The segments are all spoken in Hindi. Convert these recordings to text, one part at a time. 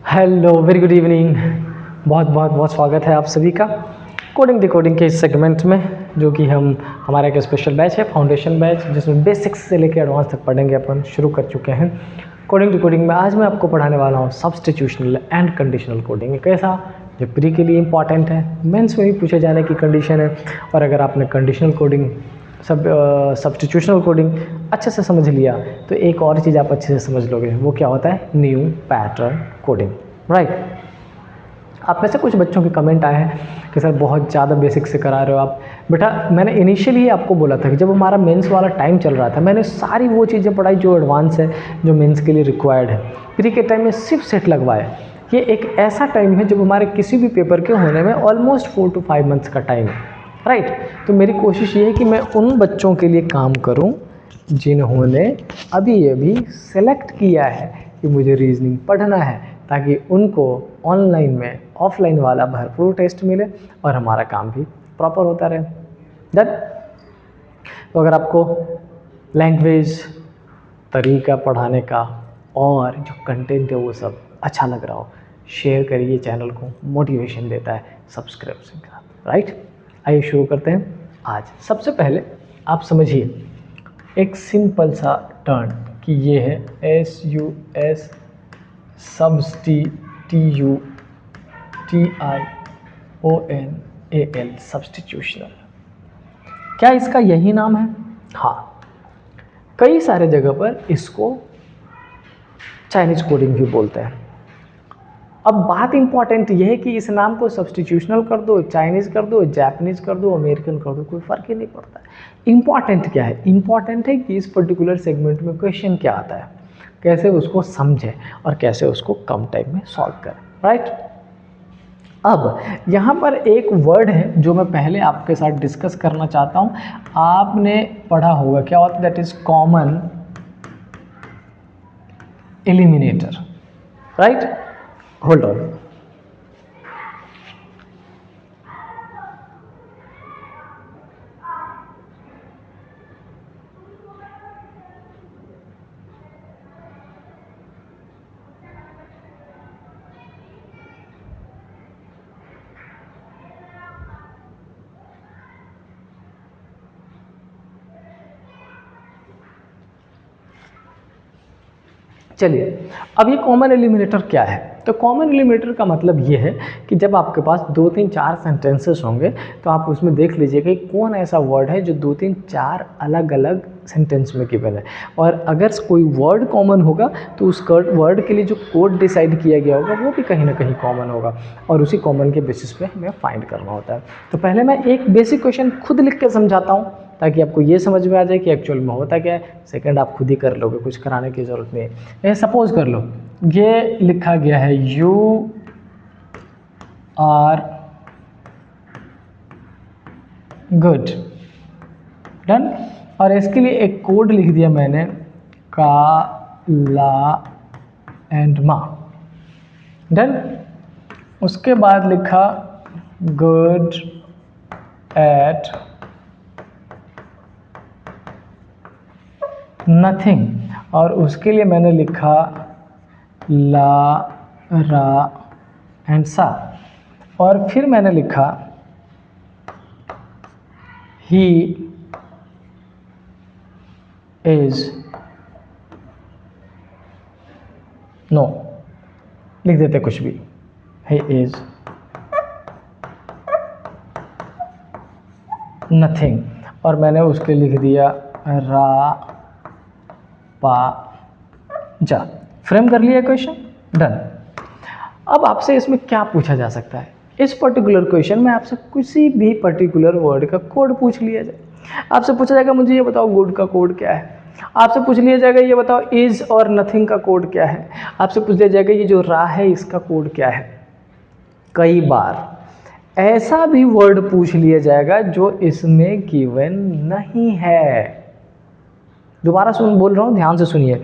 Hello, very good evening. बहुत बहुत बहुत स्वागत है आप सभी का कोडिंग डिकोडिंग के इस सेगमेंट में, जो कि हमारा एक स्पेशल बैच है, फाउंडेशन बैच, जिसमें बेसिक्स से लेकर एडवांस तक पढ़ेंगे। अपन शुरू कर चुके हैं कोडिंग डिकोडिंग में। आज मैं आपको पढ़ाने वाला हूँ सब्स्टिट्यूशनल एंड कंडीशनल कोडिंग। एक ऐसा जो प्री के लिए इंपॉर्टेंट है, मेंस में भी पूछे जाने की कंडीशन है। और अगर आपने कंडीशनल कोडिंग सब्स्टिट्यूशनल कोडिंग अच्छे से समझ लिया तो एक और चीज़ आप अच्छे से समझ लोगे, वो क्या होता है, न्यू पैटर्न कोडिंग, राइट। आप में से कुछ बच्चों के कमेंट आए हैं कि सर बहुत ज़्यादा बेसिक से करा रहे हो आप। बेटा, मैंने इनिशियली ही आपको बोला था कि जब हमारा मेंस वाला टाइम चल रहा था, मैंने सारी वो चीज़ें पढ़ाई जो एडवांस है, जो मेंस के लिए रिक्वायर्ड है। प्री के टाइम में सिर्फ सेट लगवाए। ये एक ऐसा टाइम है जब हमारे किसी भी पेपर के होने में ऑलमोस्ट 4 to 5 मंथ्स का टाइम है, राइट। तो मेरी कोशिश ये है कि मैं उन बच्चों के लिए काम करूं जिन्होंने अभी सेलेक्ट किया है कि मुझे रीजनिंग पढ़ना है, ताकि उनको ऑनलाइन में ऑफलाइन वाला भरपूर टेस्ट मिले और हमारा काम भी प्रॉपर होता रहे। डन। तो अगर आपको लैंग्वेज, तरीका पढ़ाने का और जो कंटेंट है वो सब अच्छा लग रहा हो, शेयर करिए चैनल को, मोटिवेशन देता है सब्सक्रिप्शन का, राइट। आइए शुरू करते हैं। आज सबसे पहले आप समझिए एक सिंपल सा टर्म कि ये है SUS SUBSTITUTIONAL सब्स्टिट्यूशनल। क्या इसका यही नाम है? हाँ, कई सारे जगह पर इसको चाइनीज कोडिंग भी बोलते हैं। अब बात इंपॉर्टेंट ये है कि इस नाम को सब्स्टिट्यूशनल कर दो, चाइनीज़ कर दो, जापानीज़ कर दो, अमेरिकन कर दो, कोई फ़र्क ही नहीं पड़ता है। इंपॉर्टेंट क्या है? इंपॉर्टेंट है कि इस पर्टिकुलर सेगमेंट में क्वेश्चन क्या आता है, कैसे उसको समझें और कैसे उसको कम टाइम में सॉल्व करें, राइट। अब यहाँ पर एक वर्ड है जो मैं पहले आपके साथ डिस्कस करना चाहता हूँ। आपने पढ़ा होगा, क्या होता है, that is common eliminator, right. Hold on. चलिए, अब ये कॉमन एलिमिनेटर क्या है? तो कॉमन एलिमिनेटर का मतलब ये है कि जब आपके पास 2, 3, 4 सेंटेंसेस होंगे तो आप उसमें देख लीजिएगा कि कौन ऐसा वर्ड है जो 2, 3, 4 अलग अलग सेंटेंस में गिवन है। और अगर कोई वर्ड कॉमन होगा तो उस वर्ड के लिए जो कोड डिसाइड किया गया होगा वो भी कहीं ना कहीं कॉमन होगा, और उसी कॉमन के बेसिस पे हमें फाइंड करना होता है। तो पहले मैं एक बेसिक क्वेश्चन खुद लिख के समझाता हूँ ताकि आपको ये समझ में आ जाए कि एक्चुअल में होता क्या है। सेकंड आप खुद ही कर लोगे, कुछ कराने की ज़रूरत नहीं है। सपोज कर लो ये लिखा गया है यू आर गुड, डन। और इसके लिए एक कोड लिख दिया मैंने, का ला एंड मा, डन। उसके बाद लिखा गुड एट नथिंग, और उसके लिए मैंने लिखा ला, रा एंड सा। और फिर मैंने लिखा ही इज, नो लिख देते कुछ भी, ही इज नथिंग। और मैंने उसके लिख दिया रा पा जा। फ्रेम कर लिया क्वेश्चन, डन। अब आपसे इसमें क्या पूछा जा सकता है? इस पर्टिकुलर क्वेश्चन में आपसे किसी भी पर्टिकुलर वर्ड का कोड पूछ लिया जाए। आपसे पूछा जाएगा मुझे ये बताओ गुड का कोड क्या है। आपसे पूछ लिया जाएगा ये बताओ इज और नथिंग का कोड क्या है। आपसे पूछ लिया जाएगा ये जो रा है इसका कोड क्या है। कई बार ऐसा भी वर्ड पूछ लिया जाएगा जो इसमें गिवन नहीं है। दोबारा बोल रहा हूँ, ध्यान से सुनिए।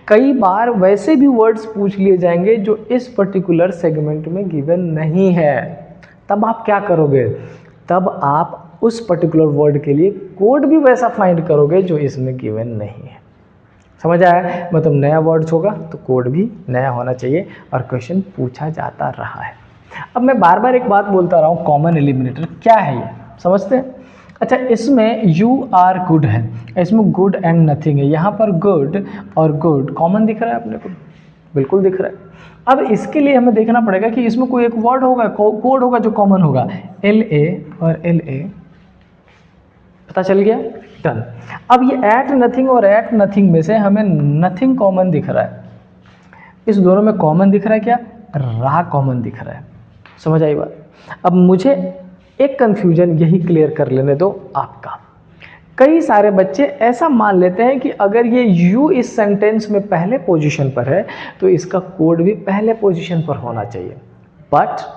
कई बार वैसे भी वर्ड्स पूछ लिए जाएंगे जो इस पर्टिकुलर सेगमेंट में गिवन नहीं है। तब आप क्या करोगे? तब आप उस पर्टिकुलर वर्ड के लिए कोड भी वैसा फाइंड करोगे जो इसमें गिवन नहीं है। समझ आया? मतलब नया वर्ड्स होगा तो कोड भी नया होना चाहिए और क्वेश्चन पूछा जाता रहा है। अब मैं बार बार एक बात बोलता रहा हूँ, कॉमन एलिमिनेटर क्या है ये समझते हैं? अच्छा, इसमें यू आर गुड है, इसमें गुड एंड नथिंग है। यहाँ पर गुड और गुड कॉमन दिख रहा है अपने को, बिल्कुल दिख रहा है। अब इसके लिए हमें देखना पड़ेगा कि इसमें कोई एक वर्ड होगा, कोड होगा जो कॉमन होगा। एल ए और एल ए, पता चल गया? डन। अब ये एट नथिंग और एट नथिंग में से हमें नथिंग कॉमन दिख रहा है। इस दोनों में कॉमन दिख रहा है क्या? रा कॉमन दिख रहा है। समझ आई बात? अब मुझे एक कंफ्यूजन यही क्लियर कर लेने दो आपका। कई सारे बच्चे ऐसा मान लेते हैं कि अगर ये यू इस सेंटेंस में पहले पोजीशन पर है तो इसका कोड भी पहले पोजीशन पर होना चाहिए, बट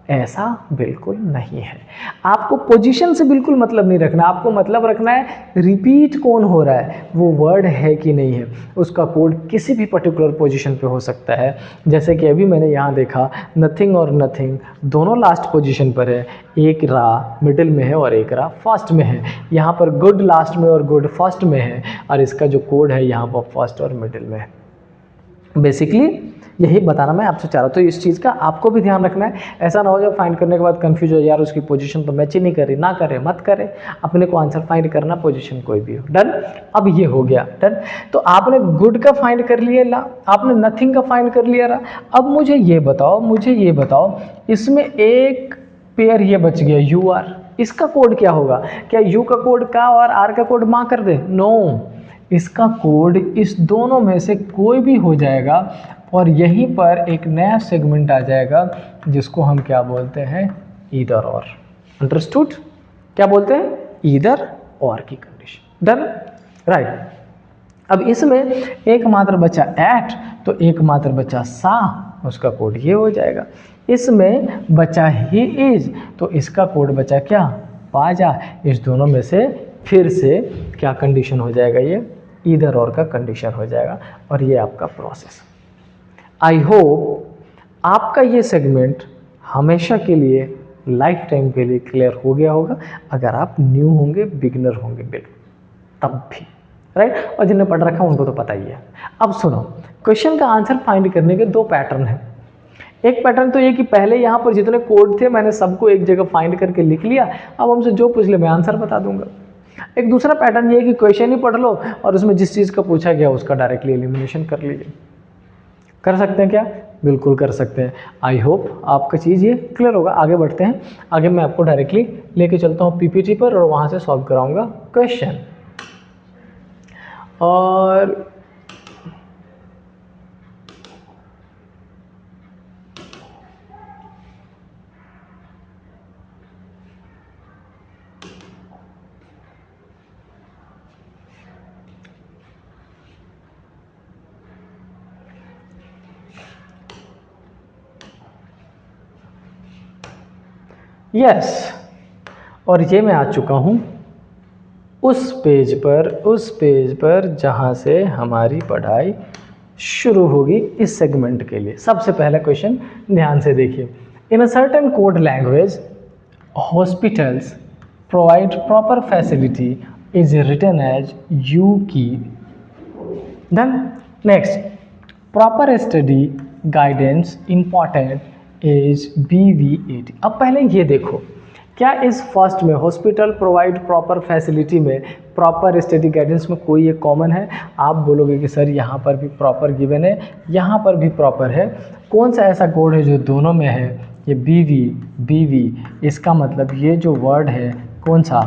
ऐसा बिल्कुल नहीं है। आपको पोजीशन से बिल्कुल मतलब नहीं रखना, आपको मतलब रखना है रिपीट कौन हो रहा है, वो वर्ड है कि नहीं है। उसका कोड किसी भी पर्टिकुलर पोजीशन पे हो सकता है। जैसे कि अभी मैंने यहाँ देखा नथिंग और नथिंग दोनों लास्ट पोजीशन पर है, एक रा मिडिल में है और एक रा फर्स्ट में है। यहाँ पर गुड लास्ट में और गुड फर्स्ट में है, और इसका जो कोड है यहाँ पर फर्स्ट और मिडिल में है। बेसिकली यही बताना मैं आपसे चाह रहा हूँ। तो इस चीज़ का आपको भी ध्यान रखना है। ऐसा ना हो जाए फाइंड करने के बाद कंफ्यूज हो, यार उसकी पोजीशन तो मैच ही नहीं कर रही। ना करे, मत करे, अपने को आंसर फाइंड करना, पोजीशन कोई भी हो। डन। अब ये हो गया डन। तो आपने गुड का फाइंड कर लिया ला, आपने नथिंग का फाइंड कर लिया रहा। अब मुझे ये बताओ इसमें एक पेयर ये बच गया यू आर, इसका कोड क्या होगा? क्या यू का कोड का और आर का कोड माँ कर दे? नो, इसका कोड इस दोनों में से कोई भी हो जाएगा और यहीं पर एक नया सेगमेंट आ जाएगा जिसको हम क्या बोलते हैं? ईदर और। अंडरस्टूड? क्या बोलते हैं? ईदर और की कंडीशन। डन। राइट। अब इसमें एकमात्र बचा एट, तो एकमात्र बचा सा, उसका कोड ये हो जाएगा। इसमें बचा ही इज, तो इसका कोड बचा क्या? पाजा। इस दोनों में से फिर से क्या कंडीशन हो जाएगा? ये ईदर और का कंडीशन हो जाएगा। और ये आपका प्रोसेस। आई होप आपका ये सेगमेंट हमेशा के लिए, लाइफ टाइम के लिए क्लियर हो गया होगा। अगर आप न्यू होंगे, बिगिनर होंगे बिल्कुल, तब भी। राइट। और जिन्हें पढ़ रखा उनको तो पता ही है। अब सुनो, क्वेश्चन का आंसर फाइंड करने के दो पैटर्न हैं। एक पैटर्न तो ये कि पहले यहाँ पर जितने कोड थे मैंने सबको एक जगह फाइंड करके लिख लिया, अब हमसे जो पूछ ले मैं आंसर बता दूंगा। एक दूसरा पैटर्न ये है कि क्वेश्चन ही पढ़ लो और उसमें जिस चीज़ का पूछा गया उसका डायरेक्टली एलिमिनेशन कर लीजिए। कर सकते हैं क्या? बिल्कुल कर सकते हैं। आई होप आपका चीज़ ये क्लियर होगा। आगे बढ़ते हैं। आगे मैं आपको डायरेक्टली लेके चलता हूँ पीपीटी पर और वहाँ से सॉल्व कराऊंगा क्वेश्चन। और यस, और ये मैं आ चुका हूँ उस पेज पर जहाँ से हमारी पढ़ाई शुरू होगी इस सेगमेंट के लिए। सबसे पहला क्वेश्चन ध्यान से देखिए। In a certain code language hospitals provide proper facility is written as U K. Then next, proper study guidance important is BVAT। अब पहले ये देखो, क्या इस फर्स्ट में हॉस्पिटल प्रोवाइड प्रॉपर फैसिलिटी में प्रॉपर स्टडी गाइडेंस में कोई एक कॉमन है? आप बोलोगे कि सर यहाँ पर भी प्रॉपर गिवन है, यहाँ पर भी प्रॉपर है। कौन सा ऐसा कोड है जो दोनों में है? ये BV। इसका मतलब ये जो वर्ड है कौन सा?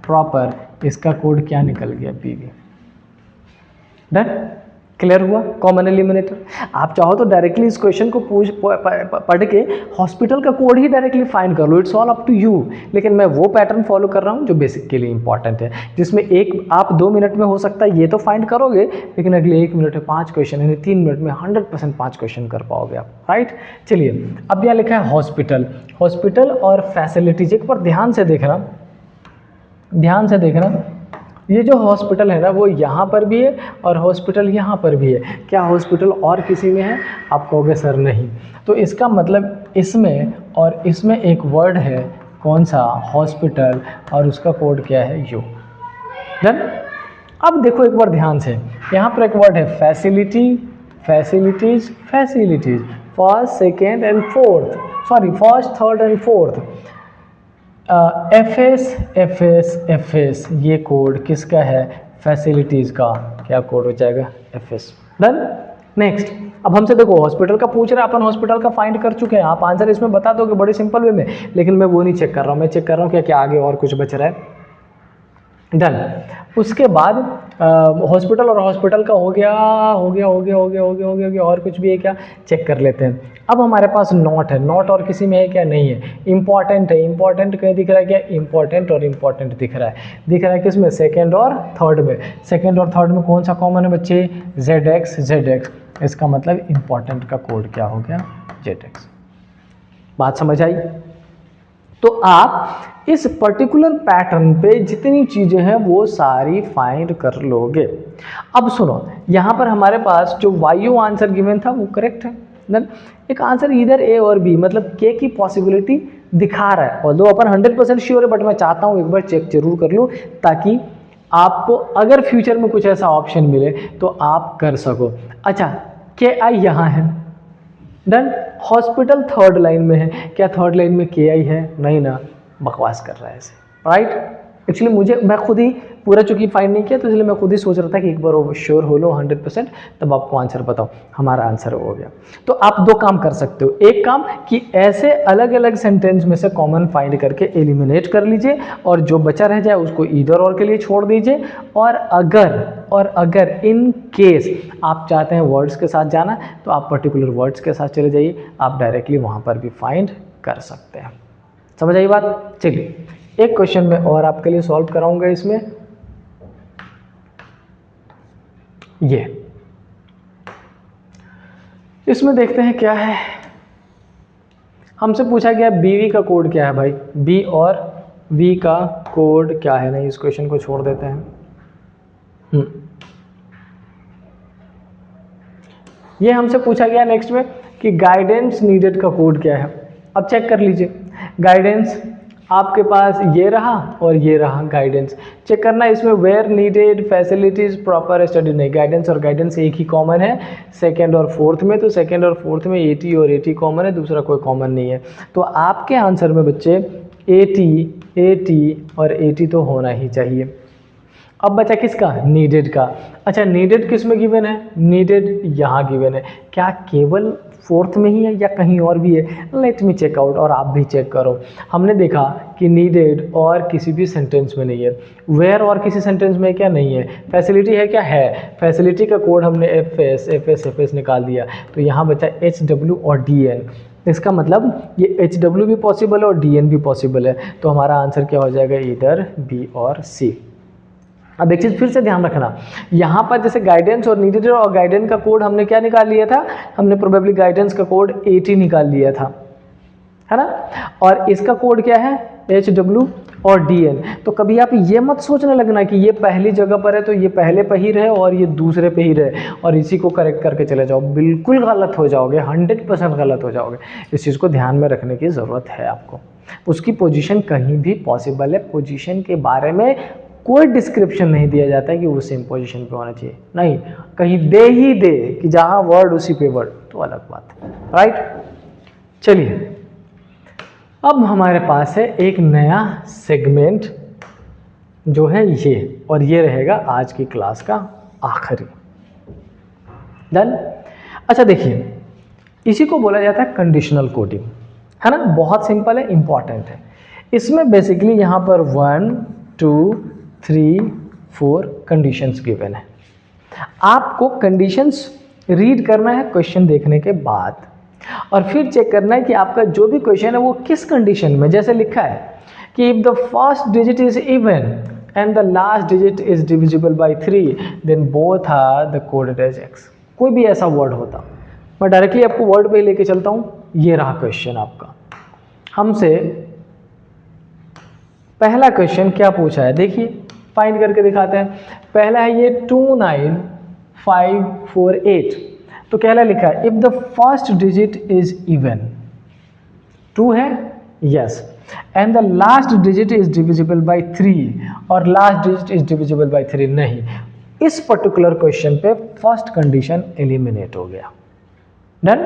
प्रॉपर। इसका कोड क्या निकल गया? BV। डन। क्लियर हुआ? Common eliminator. आप चाहो तो डायरेक्टली इस क्वेश्चन को पढ़ के हॉस्पिटल का कोड ही डायरेक्टली फाइंड कर लो, it's all up to you. लेकिन मैं वो पैटर्न फॉलो कर रहा हूँ जो बेसिक के लिए इंपॉर्टेंट है, जिसमें एक आप 2 मिनट में हो सकता है ये तो फाइंड करोगे, लेकिन अगले 1 मिनट में 5 क्वेश्चन, यानी 3 मिनट में 100% 5 क्वेश्चन कर पाओगे आप। राइट। चलिए, अब यहाँ लिखा है हॉस्पिटल और फैसिलिटीज। एक बार ध्यान से देखना, ये जो हॉस्पिटल है ना वो यहाँ पर भी है और हॉस्पिटल यहाँ पर भी है। क्या हॉस्पिटल और किसी में है? आप कहोगे सर नहीं। तो इसका मतलब इसमें और इसमें एक वर्ड है, कौन सा? हॉस्पिटल, और उसका कोड क्या है? यू। डन। अब देखो एक बार ध्यान से, यहाँ पर एक वर्ड है facility, facilities, facilities, first second and fourth, sorry first third and fourth, FS FS FS, ये कोड किसका है? फैसिलिटीज़ का। क्या कोड हो जाएगा? एफएस। डन। नेक्स्ट, अब हमसे देखो हॉस्पिटल का पूछ रहा है, अपन हॉस्पिटल का फाइंड कर चुके हैं, आप आंसर इसमें बता दोगे बड़े सिंपल वे में, लेकिन मैं वो नहीं चेक कर रहा हूँ, मैं चेक कर रहा हूँ क्या क्या आगे और कुछ बच रहा है। डन। उसके बाद हॉस्पिटल और हॉस्पिटल का हो गया हो गया हो गया हो गया हो गया हो गया हो गया, और कुछ भी है क्या? चेक कर लेते हैं। अब हमारे पास नॉट है, नॉट और किसी में है क्या? नहीं है। इंपॉर्टेंट है, इंपॉर्टेंट कहीं दिख रहा है क्या? इंपॉर्टेंट और इंपॉर्टेंट दिख रहा है, दिख रहा है किसमें? सेकेंड और थर्ड में। सेकेंड और थर्ड में कौन सा कॉमन है बच्चे? ZX, ZX। इसका मतलब इंपॉर्टेंट का कोड क्या हो गया? ZX। बात समझ आई? तो आप इस पर्टिकुलर पैटर्न पे जितनी चीज़ें हैं वो सारी फाइंड कर लोगे। अब सुनो, यहाँ पर हमारे पास जो वायु आंसर गिवन था वो करेक्ट है। देन एक आंसर इधर ए और बी, मतलब के की पॉसिबिलिटी दिखा रहा है, ऑल्दो अपन 100% श्योर है, बट मैं चाहता हूँ एक बार चेक जरूर कर लूँ, ताकि आपको अगर फ्यूचर में कुछ ऐसा ऑप्शन मिले तो आप कर सको। अच्छा, KI यहाँ है। डन। हॉस्पिटल थर्ड लाइन में है, क्या थर्ड लाइन में KI है? नहीं ना, बकवास कर रहा है ऐसे, राइट। एक्चुअली मैं खुद ही पूरा चूंकि फाइंड नहीं किया, तो इसलिए मैं खुद ही सोच रहा था कि एक बार वो श्योर हो लो 100%, तब आपको आंसर बताओ। हमारा आंसर हो गया। तो आप दो काम कर सकते हो, एक काम कि ऐसे अलग अलग सेंटेंस में से कॉमन फाइंड करके एलिमिनेट कर लीजिए, और जो बचा रह जाए उसको ईदर और के लिए छोड़ दीजिए। और अगर इन केस आप चाहते हैं वर्ड्स के साथ जाना, तो आप पर्टिकुलर वर्ड्स के साथ चले जाइए, आप डायरेक्टली वहाँ पर भी फाइंड कर सकते हैं। समझ आई बात? चलिए एक क्वेश्चन में और आपके लिए सॉल्व कराऊंगा। इसमें इसमें देखते हैं क्या है। हमसे पूछा गया BV का कोड क्या है भाई, B और V का कोड क्या है? नहीं, इस क्वेश्चन को छोड़ देते हैं। ये हमसे पूछा गया नेक्स्ट में कि गाइडेंस नीडेड का कोड क्या है। अब चेक कर लीजिए, गाइडेंस आपके पास ये रहा और ये रहा गाइडेंस। चेक करना इसमें where needed, facilities, proper study. नहीं, गाइडेंस और गाइडेंस एक ही कॉमन है सेकंड और फोर्थ में, तो सेकंड और फोर्थ में 80 और 80 कॉमन है, दूसरा कोई कॉमन नहीं है। तो आपके आंसर में बच्चे 80 और 80 तो होना ही चाहिए। अब बचा किसका? नीडेड का। अच्छा, नीडेड किस में गिवन है? नीडेड यहाँ गिवन है। क्या केवल फोर्थ में ही है या कहीं और भी है? लेट मी चेक आउट, और आप भी चेक करो। हमने देखा कि नीडेड और किसी भी सेंटेंस में नहीं है, वेयर और किसी सेंटेंस में क्या नहीं है, फैसिलिटी है क्या? है। फैसिलिटी का कोड हमने एफ एस निकाल दिया, तो यहाँ बचा HW और DN। इसका मतलब ये HW भी पॉसिबल है और DN भी पॉसिबल है, तो हमारा आंसर क्या हो जाएगा? इधर B और C। अब एक चीज़ फिर से ध्यान रखना, यहाँ पर जैसे गाइडेंस और नीडेड और गाइडेंस का कोड हमने क्या निकाल लिया था? हमने प्रोबेबली गाइडेंस का कोड 80 निकाल लिया था, है ना। और इसका कोड क्या है? HW और DN। तो कभी आप ये मत सोचने लगना कि ये पहली जगह पर है तो ये पहले पे ही रहे और ये दूसरे पे ही रहे और इसी को करेक्ट करके चले जाओ। बिल्कुल गलत हो जाओगे, 100% गलत हो जाओगे। इस चीज़ को ध्यान में रखने की ज़रूरत है आपको। उसकी पोजीशन कहीं भी पॉसिबल है, पोजीशन के बारे में कोई डिस्क्रिप्शन नहीं दिया जाता है कि वो सेम पोजीशन पे होना चाहिए, नहीं, कहीं दे ही दे कि जहाँ वर्ड उसी पे वर्ड, तो अलग बात है, राइट। चलिए अब हमारे पास है एक नया सेगमेंट जो है ये, और ये रहेगा आज की क्लास का आखिरी। डन। अच्छा देखिए, इसी को बोला जाता है कंडीशनल कोडिंग, है ना। बहुत सिंपल है, इंपॉर्टेंट है। इसमें बेसिकली यहाँ पर 1 2 3 4 कंडीशंस गिवन है। आपको कंडीशंस रीड करना है क्वेश्चन देखने के बाद, और फिर चेक करना है कि आपका जो भी क्वेश्चन है वो किस कंडीशन में, जैसे लिखा है कि if the first digit is even and the last digit is divisible by 3 then both are the coded as x। कोई भी ऐसा वर्ड होता, मैं डायरेक्टली आपको वर्ड पे लेके चलता हूँ। ये रहा क्वेश्चन आपका। हमसे पहला क्वेश्चन क्या पूछा है, देखिए फाइंड करके दिखाते हैं। पहला है ये 29548, तो क्या लिखा है? If the first digit is even, 2 है, yes, and the last digit is divisible by 3, और last digit is divisible by 3, नहीं। इस पर्टिकुलर क्वेश्चन पे फर्स्ट कंडीशन एलिमिनेट हो गया। Done,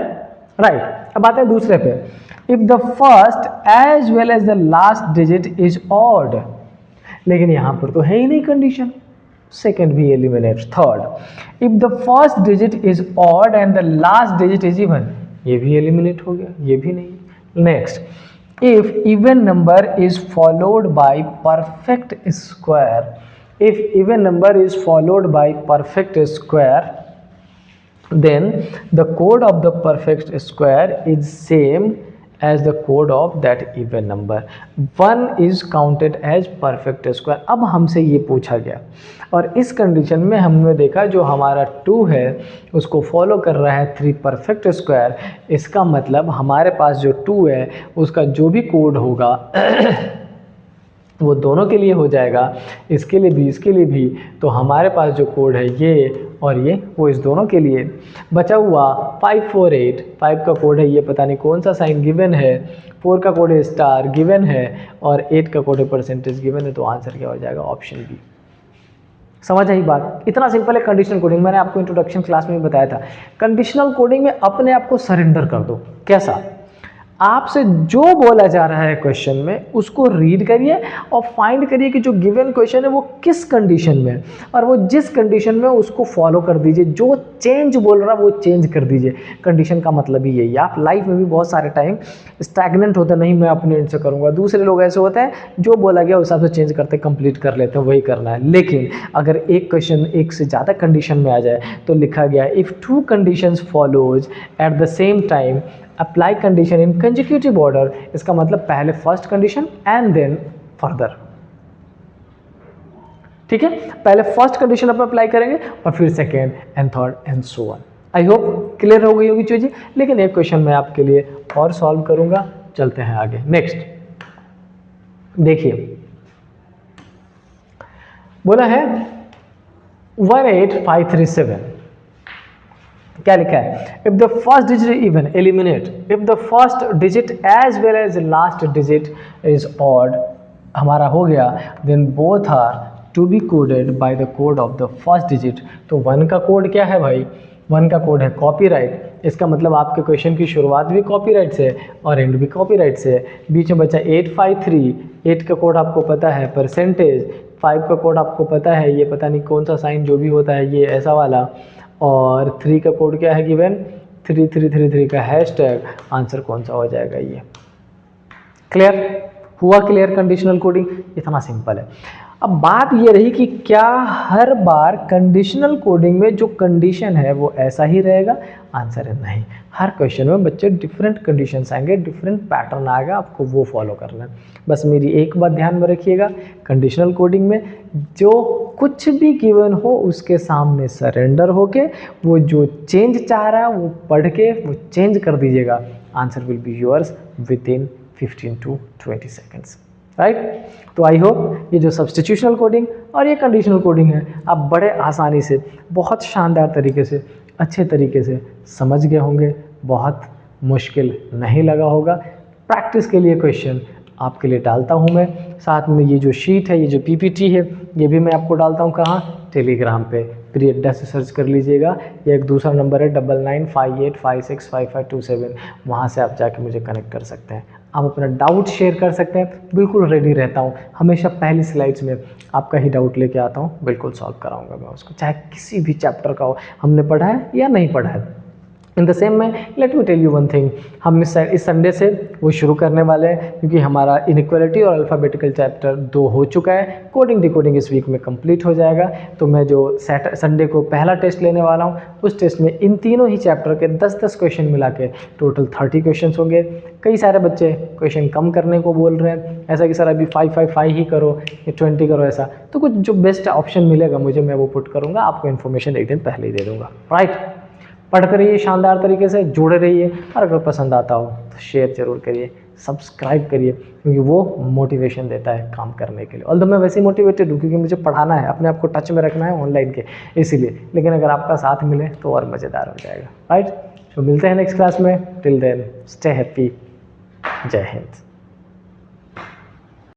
right. अब आते हैं दूसरे पे, if the first as well as the last digit is odd, लेकिन यहां पर तो है ही नहीं कंडीशन, सेकेंड भी eliminate. Third, if the first digit is odd and the last digit is even, ये भी एलिमिनेट हो गया, ये भी नहीं। Next, if even number is followed by perfect square, if even number is followed by perfect square, then the code of the perfect square is same as the code of that even number, one is counted as perfect square। अब हमसे ये पूछा गया और इस कंडीशन में हमने देखा जो हमारा 2 है उसको फॉलो कर रहा है 3 परफेक्ट स्क्वायर। इसका मतलब हमारे पास जो 2 है उसका जो भी कोड होगा वो दोनों के लिए हो जाएगा, इसके लिए भी इसके लिए भी। तो हमारे पास जो कोड है ये और ये वो इस दोनों के लिए। बचा हुआ 548, 5 का कोड है ये पता नहीं कौन सा साइन गिवन है, 4 का कोड है स्टार गिवन है और 8 का कोड है परसेंटेज गिवन है। तो आंसर क्या हो जाएगा? Option B. समझ आई बात? इतना सिंपल है कंडीशनल कोडिंग। मैंने आपको इंट्रोडक्शन क्लास में बताया था, कंडीशनल कोडिंग में अपने आप को सरेंडर कर दो। कैसा? आपसे जो बोला जा रहा है क्वेश्चन में उसको रीड करिए और फाइंड करिए कि जो गिवन क्वेश्चन है वो किस कंडीशन में है और वो जिस कंडीशन में उसको फॉलो कर दीजिए। जो चेंज बोल रहा है वो चेंज कर दीजिए। कंडीशन का मतलब ही यही। आप लाइफ में भी बहुत सारे टाइम स्टैग्नेंट होते नहीं, मैं अपने एंड से करूँगा, दूसरे लोग ऐसे होते हैं जो बोला गया उस हिसाब से चेंज करते कंप्लीट कर लेते हैं, वही करना है। लेकिन अगर एक क्वेश्चन एक से ज़्यादा कंडीशन में आ जाए तो लिखा गया if 2 conditions follows at the same time apply condition in consecutive order, इसका मतलब पहले first condition and then further. ठीक है, पहले फर्स्ट कंडीशन अपन अप्लाई करेंगे और फिर second and third and so on. I hope clear हो गई होगी चीजें। लेकिन एक क्वेश्चन मैं आपके लिए और सॉल्व करूंगा, चलते हैं आगे। नेक्स्ट देखिए, बोला है 18537, क्या लिखा है? If the first digit even eliminate, if the first digit as well as last digit is odd, हमारा हो गया, then both are to be coded by the code of the first digit. तो 1 का कोड क्या है भाई? 1 का कोड है कॉपीराइट। इसका मतलब आपके क्वेश्चन की शुरुआत भी कॉपीराइट से और एंड भी कॉपीराइट से। बीच में बचा 853, 8 का कोड आपको पता है परसेंटेज, 5 का कोड आपको पता है ये पता नहीं कौन सा साइन जो भी होता है ये ऐसा वाला, और 3 का कोड क्या है गिवन? 3333 का हैशटैग। आंसर कौन सा हो जाएगा? ये क्लियर हुआ? क्लियर कंडीशनल कोडिंग इतना सिंपल है। अब बात ये रही कि क्या हर बार कंडीशनल कोडिंग में जो कंडीशन है वो ऐसा ही रहेगा? आंसर है नहीं। हर क्वेश्चन में बच्चे डिफरेंट कंडीशंस आएंगे, डिफरेंट पैटर्न आएगा, आपको वो फॉलो करना है। बस मेरी एक बात ध्यान में रखिएगा, कंडीशनल कोडिंग में जो कुछ भी गिवन हो उसके सामने सरेंडर होके वो जो चेंज चाह रहा है वो पढ़ के वो चेंज कर दीजिएगा। Answer will be yours with in 15 to 20 seconds, right? तो आई होप ये जो सब्स्टिट्यूशनल कोडिंग और ये कंडीशनल कोडिंग है आप बड़े आसानी से, बहुत शानदार तरीके से, अच्छे तरीके से समझ गए होंगे। बहुत मुश्किल नहीं लगा होगा। प्रैक्टिस के लिए क्वेश्चन आपके लिए डालता हूँ मैं, साथ में ये जो शीट है, ये जो पीपीटी है, ये भी मैं आपको डालता हूँ। कहाँ? टेलीग्राम पे प्रिय अड्डा से सर्च कर लीजिएगा। ये एक दूसरा नंबर है 9958565527, वहाँ से आप जाके मुझे कनेक्ट कर सकते हैं। आप अपना डाउट शेयर कर सकते हैं। बिल्कुल रेडी रहता हूँ, हमेशा पहली स्लाइड्स में आपका ही डाउट लेके आता हूँ, बिल्कुल सॉल्व कराऊंगा मैं उसको, चाहे किसी भी चैप्टर का हो, हमने पढ़ा है या नहीं पढ़ा है। इन द सेम में let me tell you one thing, हम इस संडे से वो शुरू करने वाले हैं क्योंकि हमारा इनइक्वालिटी और अल्फ़ाबेटिकल चैप्टर 2 हो चुका है। कोडिंग डिकोडिंग इस वीक में कंप्लीट हो जाएगा। तो मैं जो संडे को पहला टेस्ट लेने वाला हूँ उस टेस्ट में इन तीनों ही चैप्टर के 10-10 क्वेश्चन मिला के टोटल 30 क्वेश्चन होंगे। कई सारे बच्चे क्वेश्चन कम करने को बोल रहे हैं, ऐसा कि सर अभी 5 ही करो या 20 करो ऐसा। तो कुछ जो बेस्ट ऑप्शन मिलेगा मुझे मैं वो पुट करूँगा, आपको इन्फॉर्मेशन एक दिन पहले ही दे दूँगा, राइट? पढ़ते रहिए शानदार तरीके से, जुड़े रहिए और अगर पसंद आता हो तो शेयर जरूर करिए, सब्सक्राइब करिए क्योंकि वो मोटिवेशन देता है काम करने के लिए। ऑल्दो मैं वैसे ही मोटिवेटेड हूँ क्योंकि मुझे पढ़ाना है, अपने आप को टच में रखना है ऑनलाइन के, इसीलिए। लेकिन अगर आपका साथ मिले तो और मज़ेदार हो जाएगा, राइट? तो मिलते हैं नेक्स्ट क्लास में। Till then stay happy. जय हिंद।